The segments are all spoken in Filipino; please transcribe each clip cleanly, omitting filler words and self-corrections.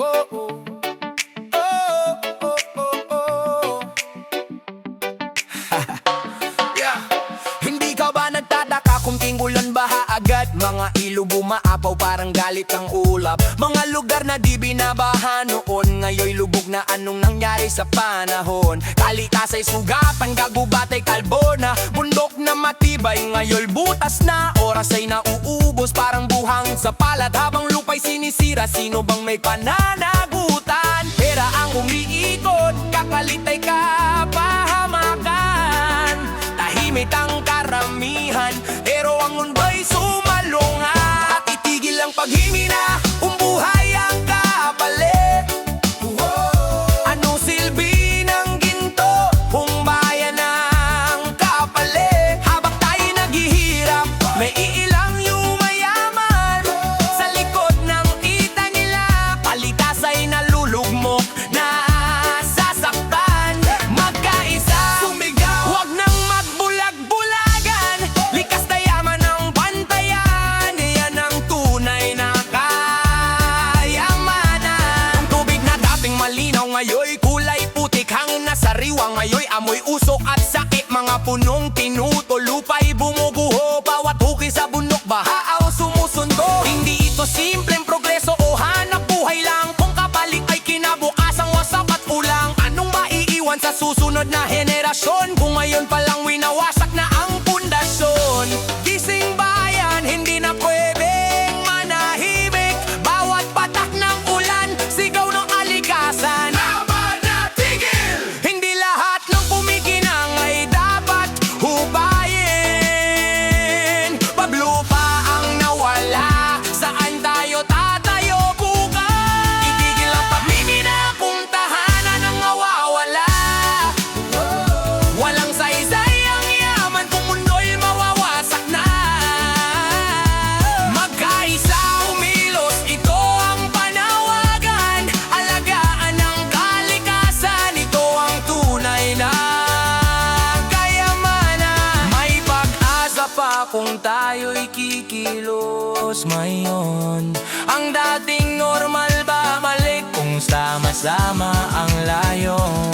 Whoa, oh, oh, oh, oh. Yeah. Hindi ka ba nagtataka kung tinggulan baha agad? Mga ilog umaapaw parang galit ang ulap. Mga lugar na di binabaha noon, ngayon lubog na. Anong nangyari sa panahon? Kalitas ay sugatan, gagubat ay kalbona. Bundok na matibay, ngayon butas na. Oras ay nauubos, parang buhang sa palad. Habang lupa'y sinisira, sino bang may pananagutan? Pera ang umiikot, kakalit ay kapahamakan. Tahimik ang karamihan, pero ang munda'y sumalungat. At itigil ang paghimina, buhay ang kapalit. Anong silbi ng ginto kung bayan ang kapalit? Habang tayo naghihirap, may iilang yumayaman. Sa likod ng kita nila, palitas ay nalulugmok, nasasaktan. Magkaisa, sumigaw, huwag nang magbulag-bulagan. Likas na yaman ang pantayan, yan ang tunay na kayamanan. Ang tubig na dating malinaw, ngayoy kulay putik. Hangin na sariwa, ngayoy amoy usok at sakit. Mga punong tinuto, lupa'y bumubuho. Bawat hukay sa bundok, baha o sumusundo. Hindi ito simpleng progreso o hanap buhay lang, kung kapalit ay kinabukasang wasap at ulang. Anong maiiwan sa susunod na henerasyon kung ngayon palang winawasak na ang pundasyon? Gising bayan, hindi na pwedeng manahimik. Bawat patak ng ulan, sigaw ng alikasan. Tama na, tigil! Hindi lahat ng kumikinang ay dapat hubayin. Paglupa ang nawala, saan tayo tatayo bukas? Itigil ang pagmimina kung tahanan ang nawawala. Walang saysay ang yaman kung mundo'y mawawasak na. Magkaisa, umilos, ito ang panawagan. Alagaan ang kalikasan, ito ang tunay na kayamanan. May pag-asa pa kung tayo'y kikilos ngayon. Ang dating normal ba mali kung sama-sama ang layon?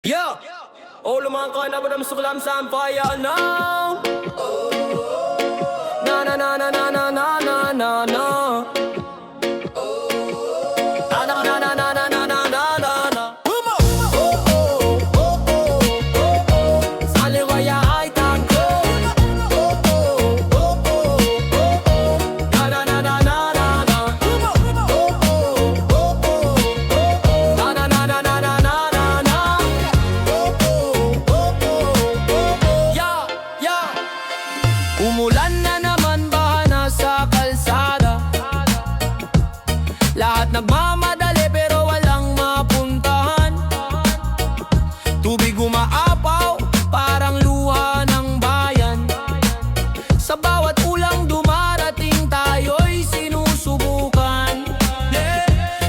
Yo! Oh, lumangka na ba ng sulam sa ampaya now? Na na na na na na na na na na. Na na na na na na na na na na. Sa liwaya ay tangko. Na na na na na na na. Na na na na na na na na. Yeah, yeah. Umulan na naman, baha na sa kalsada. Lahat nagmamadali pero walang mapuntahan. Tubig umaapaw, parang luha ng bayan. Sa bawat ulang dumarating, tayo'y sinusubukan.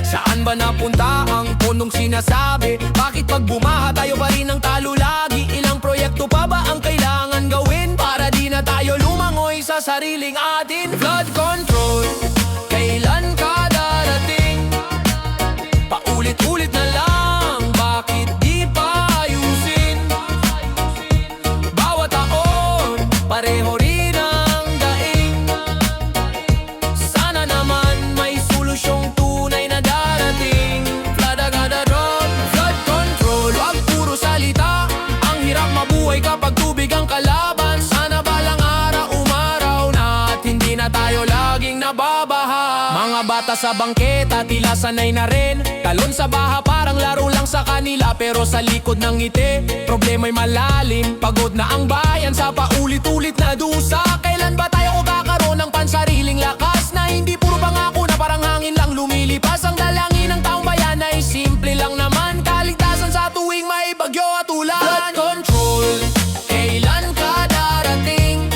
Saan ba napunta ang pondong sinasabi? Bakit pag bumaha tayo pa rin ang talo lagi? Ilang proyekto pa ba ang kailangan gawin para di na tayo lumangoy sa sariling atin? Flood control, kailan ka darating? Paulit-ulit na lang, bakit di pa ayusin? Bawat taon, pareho rin ang daing. Sana naman may solusyong tunay na darating. Flood agad adron, flood control, wag puro salita. Ang hirap mabuhay kapag tubig ang kalaban. Sana balang araw umaraw na at hindi na tayo laging nababaha. Mga bata sa bangketa, tila sanay na rin. Talon sa baha, parang laro lang sa kanila. Pero sa likod ng ngiti, problema'y malalim. Pagod na ang bayan sa paulit-ulit na dusa. Kailan ba tayo kakaroon ng pansariling lakas na hindi puro pangako na parang hangin lang lumilipas? Ang dalangin ng taong bayan ay simple lang naman, kaligtasan sa tuwing may bagyo at ulan. Flood control, kailan ka darating?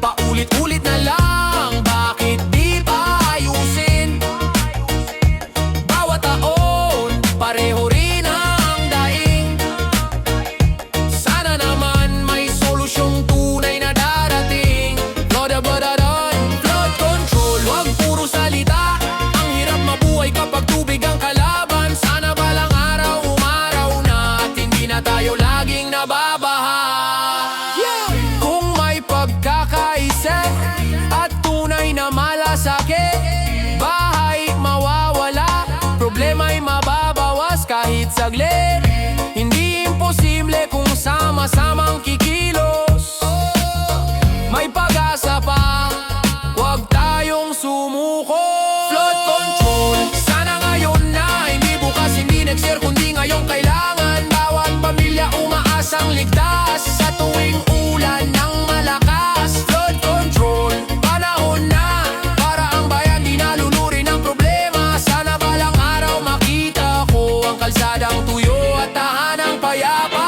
Paulit-ulit na lang, bakit di pa ayusin? sakit, bahay mawawala, problema'y mababawas kahit saglit. Hindi imposible kung sama-samang kikilos. May pag-asa pa, huwag tayong sumuko. Flood control, sana ngayon na, hindi bukas, hindi next year, kundi ngayong kailangan. Bawat pamilya umaasang ligtas sa tuwing ulan ng malakas. Flood control, panahon na, para ang bayan di naluluri ng problema. Sana balang araw makita ko ang kalsadang tuyo at tahanang payapa.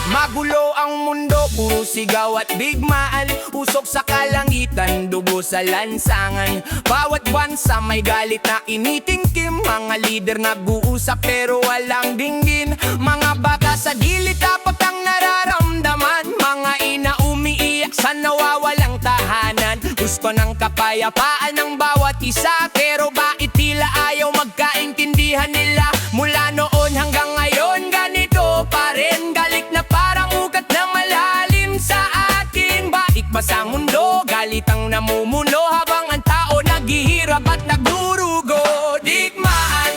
Magulo ang mundo, puro sigaw at bigmaan, usok sa kalangitan, dugo sa lansangan. Bawat bansa may galit na initingkim, mga lider nag-uusap pero walang dinggin. Mga bata sa gilid dapat ang nararamdaman, mga ina umiiyak sa nawawalang tahanan. Gusto ng kapayapaan ng bawat isa, pero bakit tila ayaw magkaintindihan nila? Mula noon hanggang ngayon ganito pa rin, galit na parang ugat na malalim sa atin. Baik ba sa mundo, galit ang namumuno, habang ang tao naghihirap at nagdurugo. Digmaan,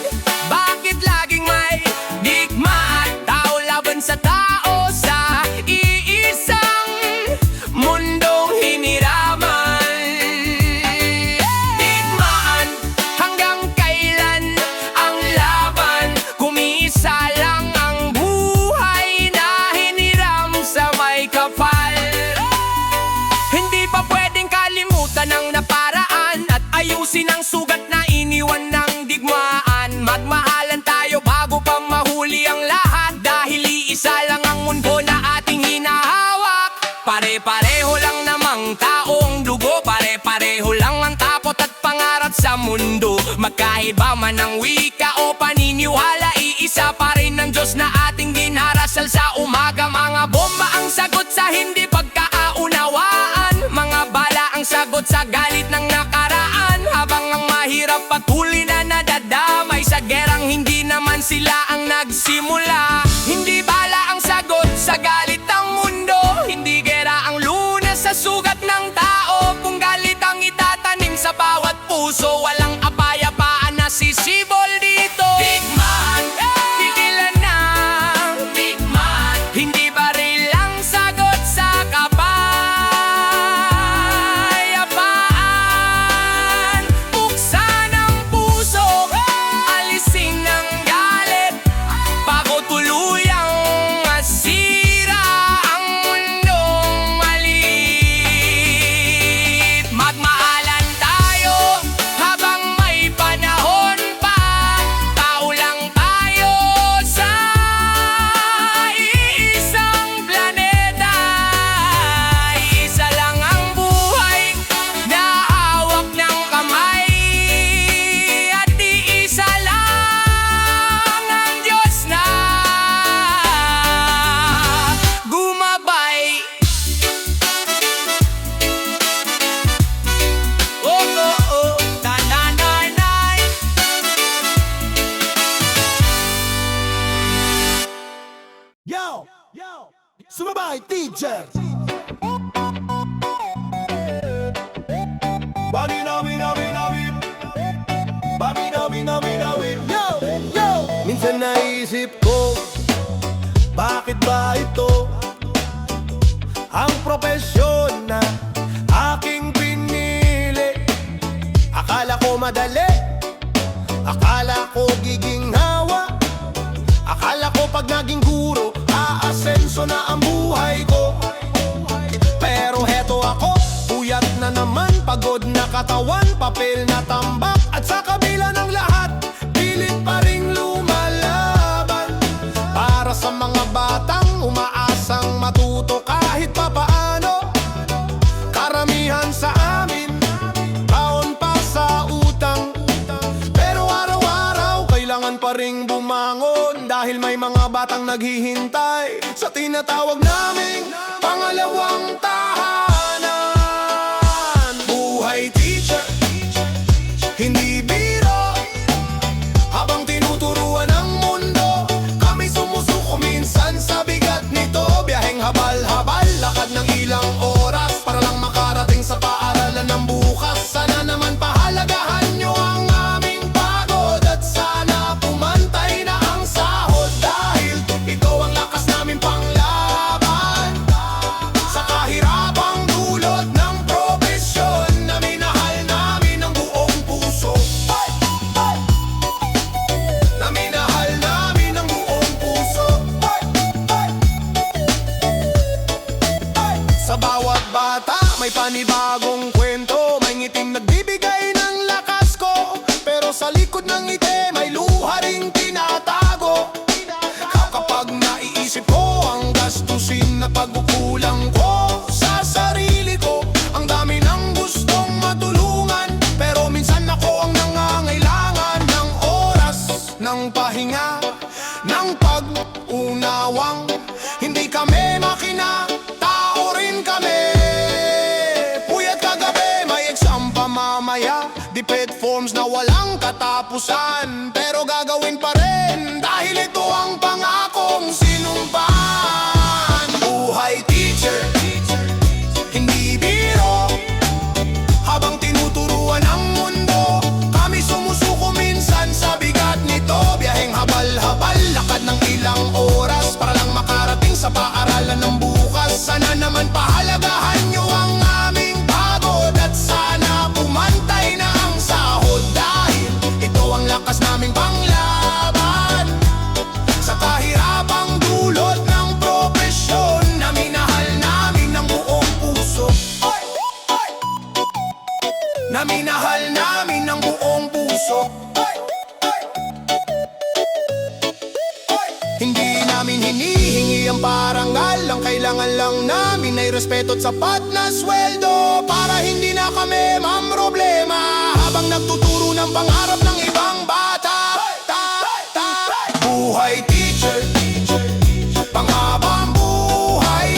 bakit laging may digmaan? Tao laban sa tao sa iisang mundong hiniraman. Digmaan, hanggang kailan ang laban? Kumisa lang ang buhay na hiniram sa may kapal. Hindi pa pwedeng kalimutan ang naparaan at ayusin ang sugat na iniwan ng digmaan. Magmahalan tayo bago pa mahuli ang lahat, dahil iisa lang ang mundo na ating hinahawak. Pare-pareho lang namang taong dugo, pare-pareho lang ang takot at pangarap sa mundo. Magkaiba man ang wika o paniniwala, iisa pa rin ang Diyos na ating dinarasal sa umaga. Mga bomba ang sagot sa hindi pagkakaunawaan, mga bala ang sagot sa galit ng nakaraan. Habang ang mahirap patuloy na nadadamay sa gerang hindi naman sila ang nagsimula. Hindi bala ang sagot sa galit ng mundo, hindi gera ang lunas sa sugat ng tao. Kung galit ang itatanim sa bawat puso, walang apayapaan na sisibol dito. Digmaan, tigilan na, digmaan, hindi baril ang sagot sa kapayapaan. Buksan ang puso, alisin ang galit, bago tuluyang masira ang mundong malit. Magmaalan tayo habang may panahon pa, tao lang tayo sa iisang planeta. Isa lang ang buhay na hawak ng kamay, at iisa lang ang Diyos na gumabay. Oh, oh, oh, na-na-na-nay. Yo! Sumabay, teacher! Bami-nami-nami-nami. Bami-nami-nami-nami. Yo! Yo! Minsan naisip ko, bakit ba ito ang propesyon na aking pinili? Akala ko madali, akala ko giginhawa, akala ko pag naging guro, aasenso na ang buhay ko. Pero heto ako, puyat na naman, pagod na katawan, papel na tambak, at sa kabila ng lahat, pilit pa ring lumalaban para sa mga batang batang naghihintay sa tinatawag naming pangalawang tahanan. Buhay teacher, hindi biro. Habang tinuturuan ang mundo, kami sumusuko minsan sa bigat nito. Biyaheng habal-habal, lakad ng ilang oras para lang makarating sa paaralan ng bukas. Sana naman pahalagahan nyo ang aming pagod at sana pumantay na ang sahod, dahil ito ang lakas namin panglaban sa kahirapang dulot ng propesyon na minahal namin ng buong puso. Na minahal namin ng buong puso. Sa bawat bata may panibagong kwento, may ngiting nagbibigay ng lakas ko, pero sa likod ng ngiti may luha ring tinatago. Kapag naiisip ko ang gastusin na pagkukulang ko sa sarili ko, ang dami ng gustong matulungan, pero minsan ako ang nangangailangan ng oras, ng pahinga, ng pag-unawang hindi kami makina, tao rin kami. Puyat kagabi, may exam pa mamaya, diped forms na walang katapusan, pero gagawin pa rin dahil ito ang pangakong sinumpan. Buhay teacher, hindi biro. Habang tinuturuan ang mundo, kami sumusuko minsan sa bigat nito. Biyaheng habal-habal, lakad ng ilang oras para lang makarating sa paaralan ng bukas. Sana naman pahalagahan nyo ang aming pagod at sana pumantay na ang sahod, dahil ito ang lakas naming panglaban sa kahirapang dulot ng propesyon na minahal namin ng buong puso. Na minahal namin ng buong puso. Hindi namin hinihingi ang parangal, ang kailangan lang namin ay respeto at sapat na sweldo para hindi na kami mamroblema habang nagtuturo ng pangarap ng ibang bata. Buhay teacher, panghabang buhay,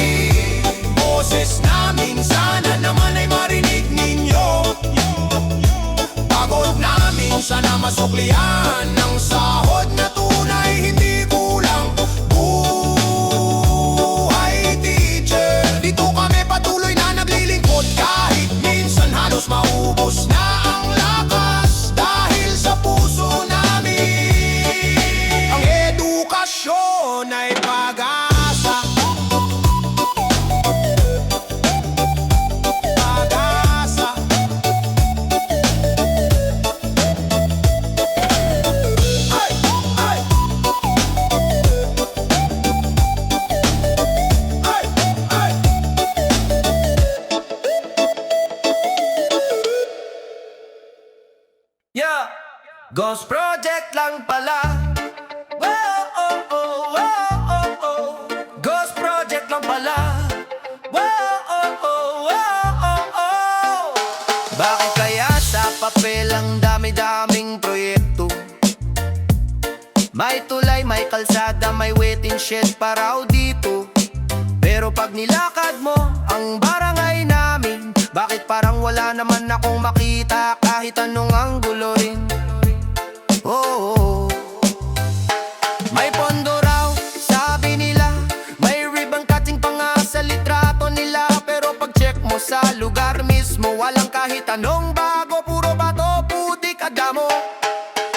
boses namin sana naman ay marinig ninyo. Pagod namin sana masuklian ng sahod na tunay, hindi kulang. Buhay teacher, dito kami patuloy na naglilingkod kahit minsan halos maubos na ang lakas, dahil sa puso namin ang edukasyon ay pag-asa. Pag-asa. Ay, ay. Ay, ay. Yeah, Ghost Project lang pala. Wow, oh, oh, wow, oh, oh. Ghost Project lang pala. Wow, oh, oh, wow, oh, oh. Bakit kaya sa papel ang dami-daming proyekto? May tulay, may kalsada, may waiting shed pa raw dito. Pero pag nilakad mo ang barangay namin, bakit parang wala naman akong makita kahit anong anggulo rin? Oh. May pondo raw, sabi nila, may ribbon cutting pa nga sa litrato nila, pero pag check mo sa lugar mismo, walang kahit anong bago, puro bato, putik, adamo.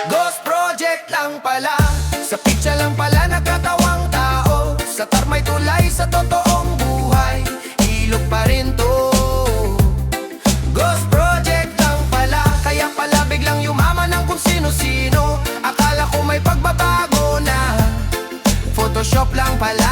Ghost Project lang pala, sa picture lang pala nagkatawang tao, sa tarmay tulay sa totoong buhay, ilog pa rin to. Ghost Project lang pala, kaya pala biglang yumaman ng kung sino-sino. Akala ko may pagbabago na, Photoshop lang pala.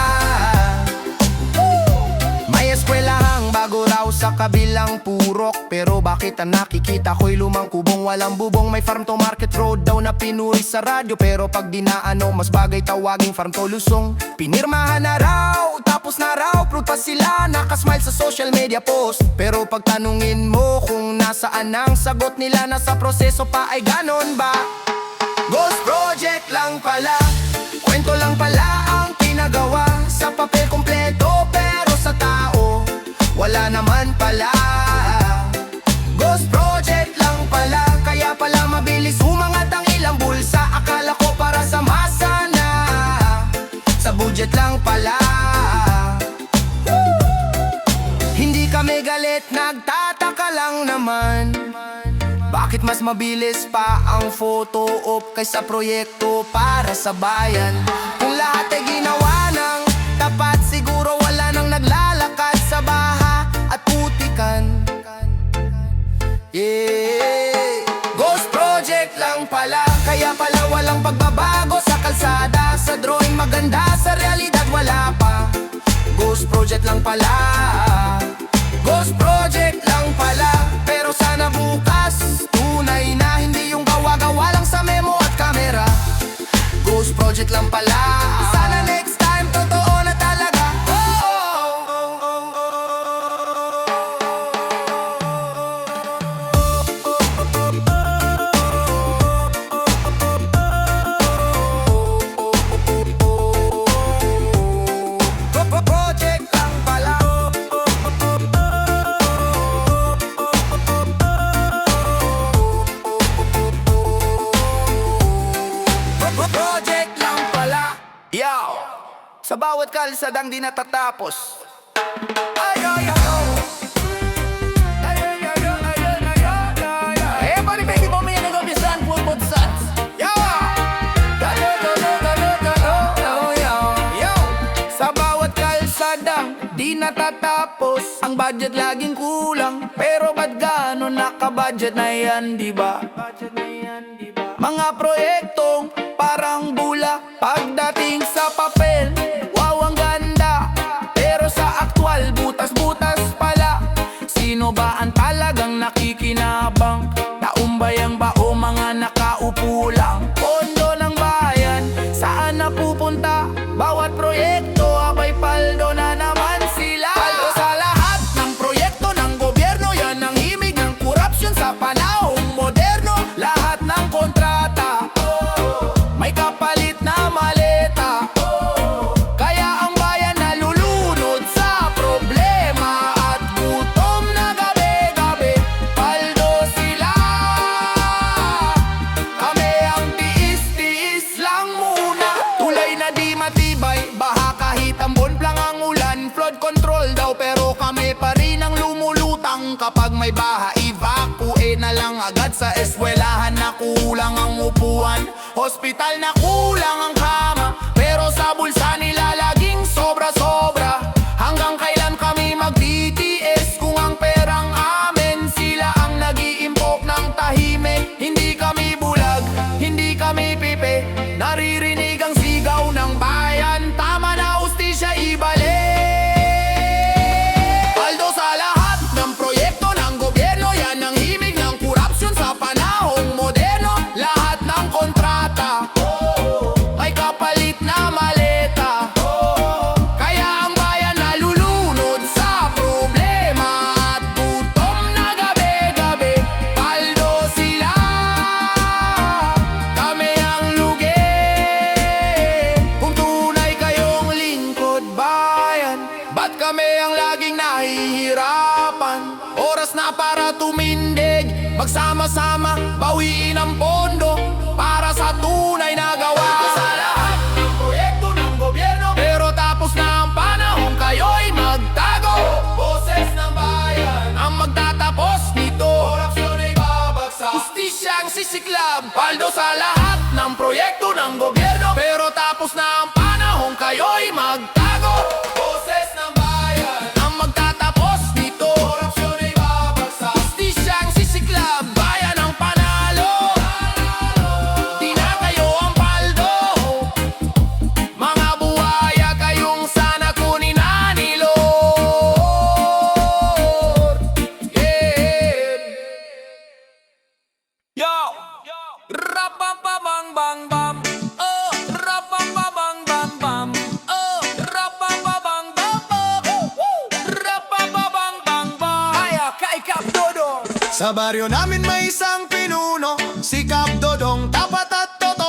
May eskwelahang bago raw sa kabilang purok, pero bakit ang nakikita ko'y lumang kubong walang bubong? May farm to market road daw na pinuri sa radyo, pero pag dinaano mas bagay tawaging farm to Lusong. Pinirmahan na raw, tapos na raw, prutas sila, nakasmile sa social media post. Pero pag tanungin mo kung nasaan ang sagot nila, nasa proseso pa, ay ganon ba? Ghost project lang pala, kwento lang pala ang pinagawa. Sa papel kompleto pero sa tao wala naman pala. Ghost project lang pala, kaya pala mabilis umangat ang ilang bulsa. Akala ko para sa masa na, sa budget lang pala. Hindi kami galit, nagtataka lang naman. Bakit mas mabilis pa ang photo op kaysa proyekto para sa bayan? Kung lahat ay ginawa ng tapat, siguro wala nang naglalakad sa baha at putikan. Yeah. Ghost project lang pala, kaya pala walang pagbabago sa kalsada. Sa drawing maganda, sa realidad wala pa. Ghost project lang pala, ghost project lang pala. Pero sana bukas tunay na, hindi yung gawa-gawa lang sa memo at camera. Ghost project lang pala. Sana next time totoo na talaga. Project lang pala. Project lang pala. Yo, sa bawat kalsadang di natatapos. Ay, ay, ay, ay. Ay, ay, ay, ay, ay, ay, ay, ay, ay. Everybody baby mo may nag-umpisan, full both sides. Yo! Galo, galo, galo, galo, yo, yo. Sa bawat kalsadang di natatapos, ang budget laging kulang. Pero ba't gano'n naka-budget na yan, di ba? Mga proyektong parang bula, pagdating sa papel, wow ang ganda. Pero sa aktwal, butas-butas pala. Sino ba ang talagang nakikinabang? Taumbayang ba o mga nakaupo lang? Pondo ng bayan, saan napupunta? Bawat proyekto, abay paldo na naman sila. Paldo sa lahat ng proyekto ng gobyerno, yan ang himig ng korupsyon sa panahong moderno. Lahat ng kontrata, may kapalit na maleta. Kaya ang bayan nalulunod sa problema at gutom na gabi-gabi. Paldo sila, kami ang tiis-tiis lang muna. Tulay na di matibay, baha kahit ambon lang ang ulan. Flood control daw pero kami pa rin ang lumulutang. Kapag may baha, evacuate na lang agad. Sa eskwelahan na kulang ang upuan, hospital na kulang ang kama. Pero sa bulsa nila laging sobra-sobra. Hanggang kailan kami magtitiis kung ang perang amin? Sila ang nag-iimpok ng tahimik. Hindi kami bulag, hindi kami pipi. Naririnig ang sigaw ng bayan, tama na ustisya ibalik. Paldo sa lahat ng proyekto ng gobyerno, yan ang himig ng korupsyon sa panahong moderno. Lahat ng kontrata, may kapalit na maleta. Kaya ang bayan nalulunod sa problema at gutom na gabi-gabi. Paldo sila, kami ang lugi. Kung tunay kayong lingkod bayan, ba't kami ang laging nahihirapan? Oras na para tumindig, magsama-sama, bawiin ang pondo para sa tunay na gawa. Sa lahat ng proyekto ng gobyerno, pero tapos na ang panahon, kayo'y magtago. Boses ng bayan ang magtatapos nito. Korupsyon ay babagsak, hustisyang sisiklab. Paldo sa lahat ng proyekto ng gobyerno, pero tapos na ang panahon, kayo'y magtago. Boses ng bayan ang magtatapos nito. Korupsyon ay babagsak, hustisyang sisiklab. Bayan ang panalo, tinatayo ang paldo. Mga buhaya kayong sana kunin na ni Lord. Yeah. Yo! Rapam-pabang-bang-bam. Oh, rapam-pabang-bam-bam. Oh, rapam-pabang-bam-bam. Rapam-pabang-bam-bam. Kaya kay Kap Dodong. Sa baryo namin may isang pinuno, si Kap Dodong, tapat at totoo.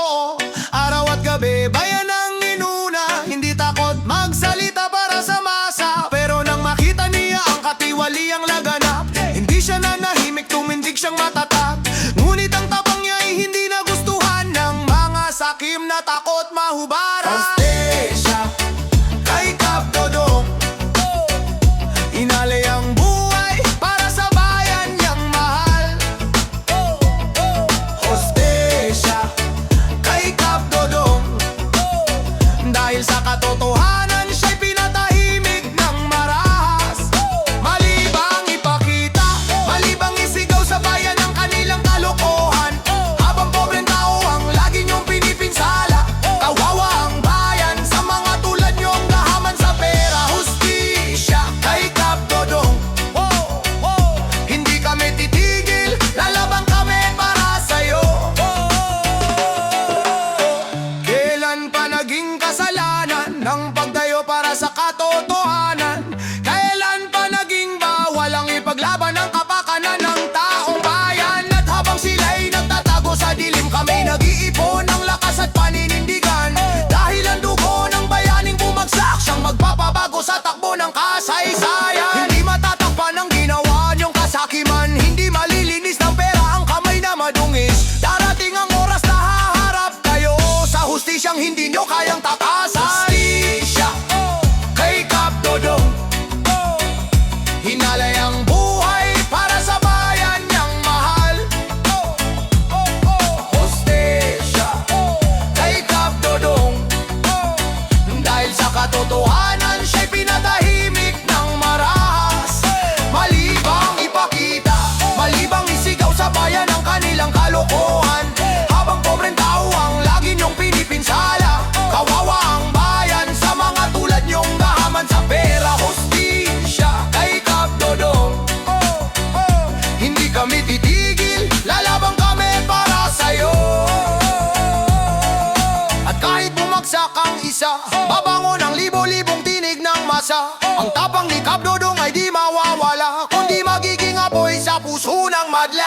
pag-asa. Ang tapang ni Cap Dodong ay di mawawala, kundi magiging apoy sa puso ng madla.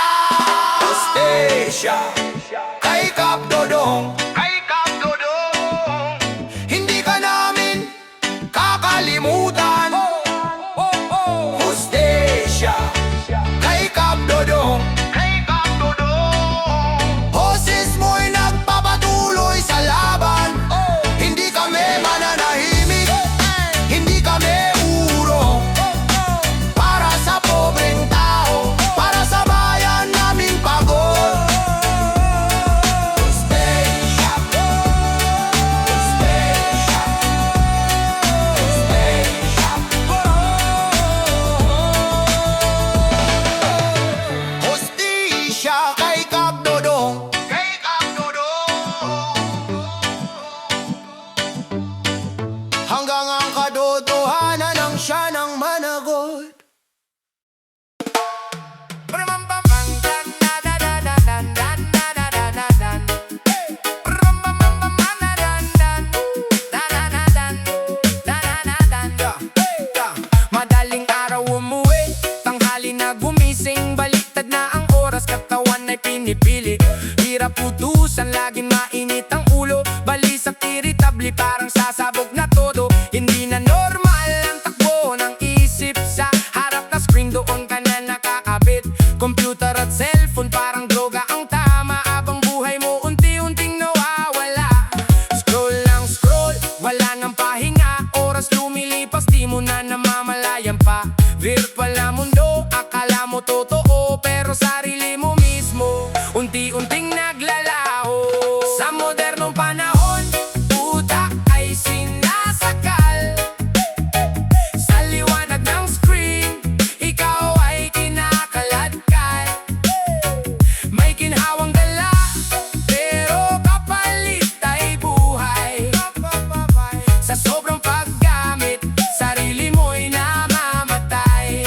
Hostesya kay Cap Dodong, hindi ka namin kakalimutan. Hostesya kay Cap Dodong, hoses mo'y nagpapatuloy sa laban. Hindi kami mananahimik, hindi kami uurong. Para sa pobreng tao, para sa bayan naming pagod. Hostesya, hostesya, hostesya. Hostisya kay Cap Dodong, hanggang ang kadodohanan ang siya ng managot. Madaling araw umuwi, tanghali na gumising, baliktad na ang oras, katawan ay pinipili. Hirap utusan, laging mainit ang ulo, balisak irritable, parang sasabog na todo. Hindi na normal ang takbo ng isip, sa harap na screen doon ka na nakakabit. Computer at cellphone, parang droga ang tama, abang buhay mo unti-unting nawawala. Scroll lang scroll, wala nang pahinga, oras lumilipas, di mo na namamalayan pa. Virtual na mundo, akala mo totoo, pero sarili mo mismo unti-unting naglalaho. Sa modernong panahon, utak ay sinasakal. Sa liwanag ng screen, ikaw ay kinakaladkad. May ginhawang dala, pero kapalit ay buhay. Sa sobrang paggamit, sarili mo'y namamatay.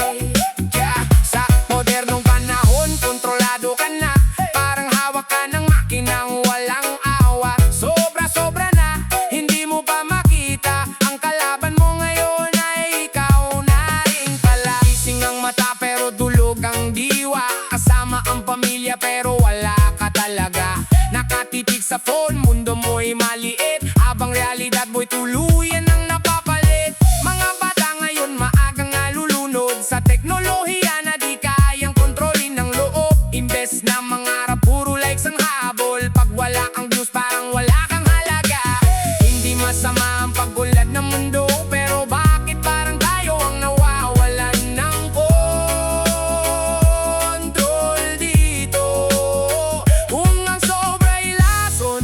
Sa modernong panahon, kontrolado ka na, parang hawak ka ng makinang walang awa. Sobra-sobra na, hindi mo pa makita, ang kalaban mo ngayon ay ikaw na rin pala. Gising ang mata pero dulog ang diwa, kasama ang pamilya pero wala ka talaga. Nakatitig sa phone, mundo mo'y maliit, habang realidad mo'y tuluyan ang napapalit. Mga bata ngayon maagang nalulunod sa teknolohiya na di kayang kontrolin ng loob. Imbes na mangarap, puro likes ang habol, pag wala kang views parang wala kang halaga. Hindi masama ang pagulad ng mundo, pero bakit parang tayo ang nawawalan ng control dito? Kung ang sobra'y lason,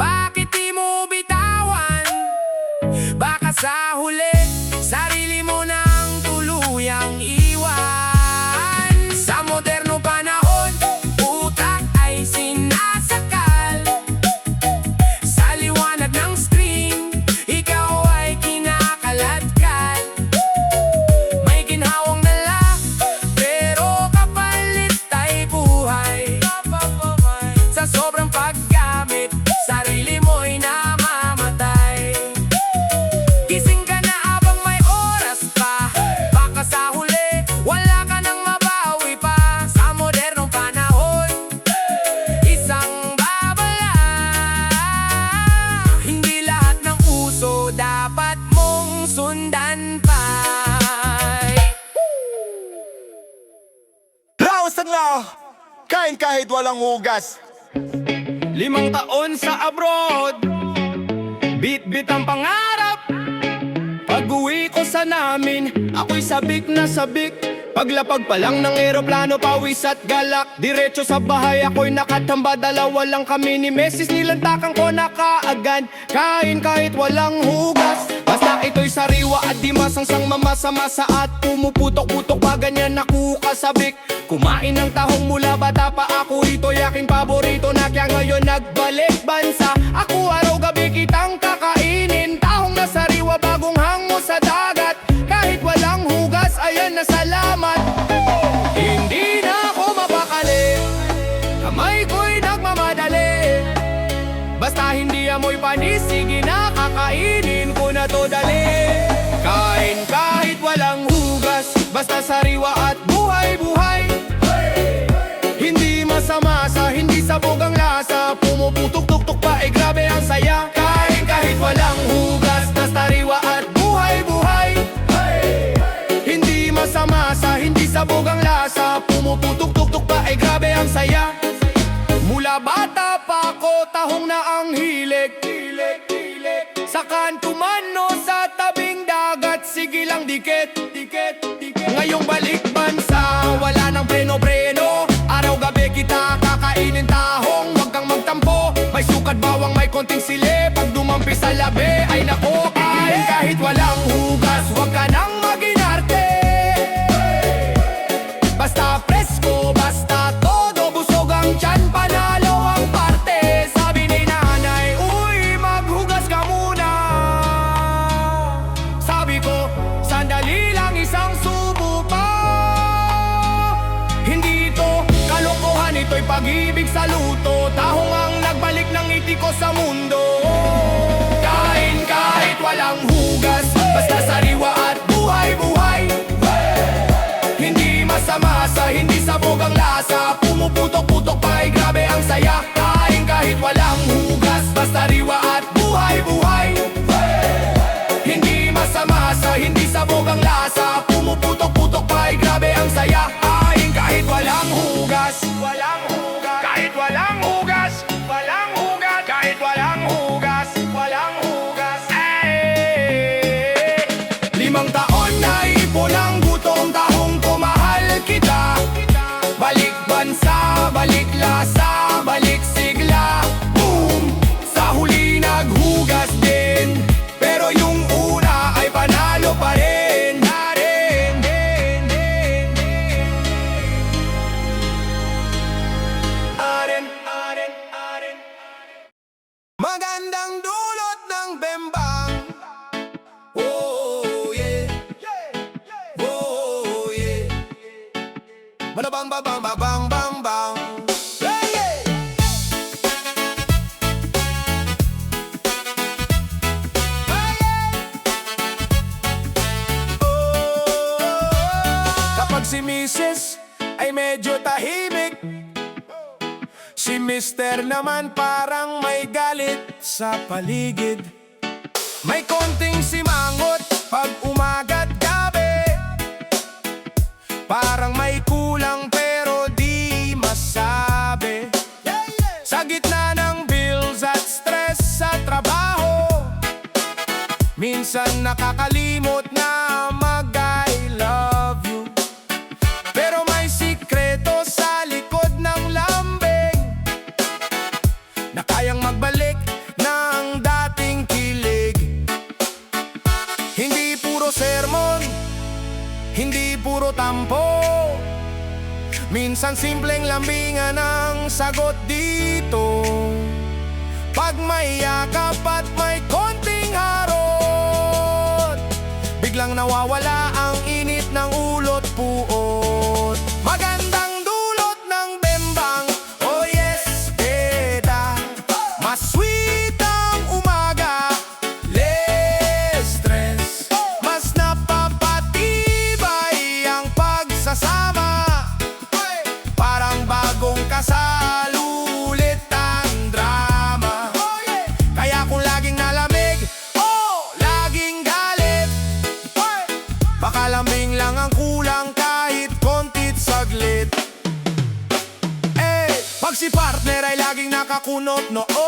bakit di mo bitawan? Baka sa huli, sarili mo nang tuluyang iwan. Sa modernong panahon, utak ay sinasakal. Sa liwanag ng screen, ikaw ay kinakaladkad. May ginhawang dala, pero kapalit ay buhay. Sa sobrang paggamit, sarili mo'y namamatay. Gising ka na habang may oras pa, baka sa huli, wala ka nang mabawi pa. Sa modernong panahon, isang babala. Hindi lahat ng uso dapat mong sundan pa. Lausan nga! Kain kahit walang hugas. 5 taon sa abroad, bit-bit ang pangarap. Pag-uwi ko sa namin, ako'y sabik na sabik. Paglapag pa lang ng eroplano, pawis at galak. Diretso sa bahay, ako'y nakatamba, dalawa lang kami ni Mrs. Nilantakan ko na kaagad. Kain kahit walang hugas, basta ito'y sariwa at di masangsang mamasa-masa at pumuputok-putok pa ganyan ako kasabik. Kumain ng tahong mula bata pa ako, ito'y aking paborito na kaya ngayon nagbalik bansa. Ako araw-gabi kitang kakainin, tahong na sariwa bagong hango sa dagat. Kahit walang hugas, ayan na salamat. Hindi na ako mapakali, kamay ko'y nagmamadali. Basta hindi amoy panis, sige na kakainin ko na to dali. sabog ang lasa, pumuputok-tuk-tuk pa ay grabe ang saya. Mula bata pa ako, tahong na ang hilig. Sa kanto man o sa tabing dagat, sige lang dikit. Ngayong balik bansa, wala nang preno-preno. Araw-gabi kita kakainin tahong, wag kang magtampo. May sukat bawang, may konting sili. Pag dumampi sa labi, ay nako, kain kahit walang hugas. Wag ka nang maginarte, basta presko, basta todo. Busog ang tiyan, panalo ang parte. Sabi ni nanay, uy, maghugas ka muna. Sabi ko, sandali lang, isang subo pa. Hindi ito kalokohan, ito'y pag-ibig sa luto. Tahong ang nagbalik ng ngiti ko sa mundo. Kain kahit walang hugas, basta sariwa at buhay-buhay. Hindi masama sa hindi sabog ang lasa, pumuputok-putok pa ay grabe ang saya. Kain kahit walang hugas, basta sariwa at buhay-buhay. Hindi masama sa hindi sabog ang lasa, pumuputok-putok pa ay grabe ang saya. Kain kahit walang hugas, kahit walang hugas, kahit walang hugas, ay. 5 taon na ipon ang gutom, tahong kumahal kita. Balik bansa, balik lasa, balik sigla. Boom! Sa huli naghugas din, pero yung una ay panalo pa rin. Magandang dulot ng bembang. Oh yeah, oh yeah. Bang bang bang bang bang bang bang. Hey, hey. Kapag si Mrs. ay medyo tahimik, si Mister naman parang may galit sa paligid. May konting simangot pag umaga't gabi, parang may kulang pero di masabi. Sa gitna ng bills at stress sa trabaho, minsan nakakalimot na mag-I love you. Pero may sikreto sa likod ng lambing, na kayang magbalik ng dating kilig. Hindi puro sermon, hindi puro tampo, minsan simpleng lambingan ang sagot dito. Pag may yakap at may konting harot, biglang nawawala ang init ng ulot puot. Magandang dulot ng bembang, oh yes, beta. Mas sweet ang umaga, less stress. Mas napapatibay ang pagsasama, parang bagong kasal, ulit ang drama. Kaya kung laging nalamig o laging galit, baka lambing lang ang kulang kahit kontit saglit. Pag si partner ay laging nakakunot noo,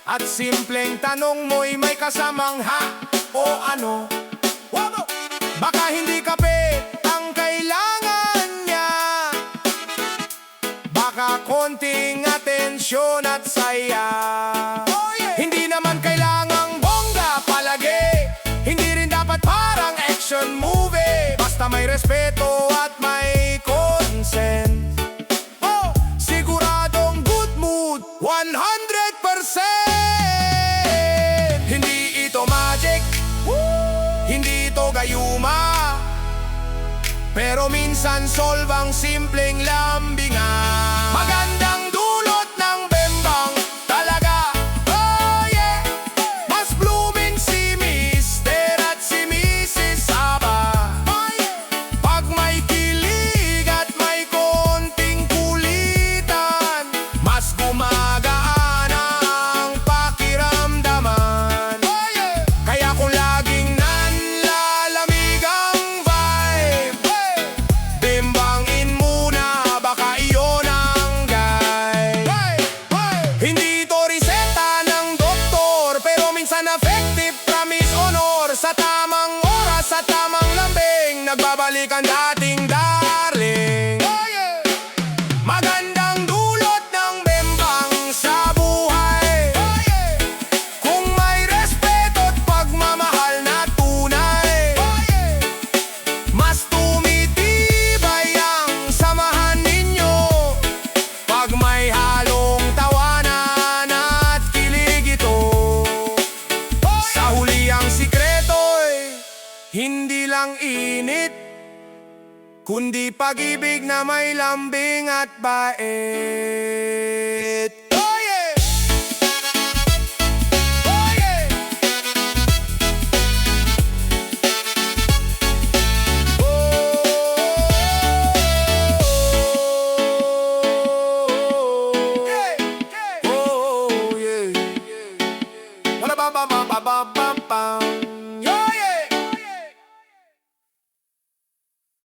at simpleng tanong mo'y may kasamang ha o ano, baka hindi kape ang kailangan niya, baka konting atensyon at saya. Hindi naman kailangang bongga palagi, hindi rin dapat parang action movie. Basta may respeto at may consent, siguradong good mood 100%. Hindi ito magic, hindi ito gayuma, pero minsan solve ang simpleng lambingan. Magandang dulot ng bembang talaga, oh yeah. Mas blooming si Mister at si Mrs. Aba. Pag may kilig at may konting kulitan, mas gumagaan ang pakiramdaman. Kaya kung laging nanlalamig ang vibe, Sa tamang oras, sa tamang lambing, nagbabalik ang dating darling. Magandang dulot ng bembang sa buhay. Kung may respeto at pagmamahal na tunay, mas tumitibay ang samahan ninyo. Pag may halong tawanan at kilig ito, sa huli ang sikreto'y hindi lang init, kundi pag-ibig na may lambing at bait. Oh yeah! Oh yeah! Oh yeah! Ba-da-ba-ba-ba.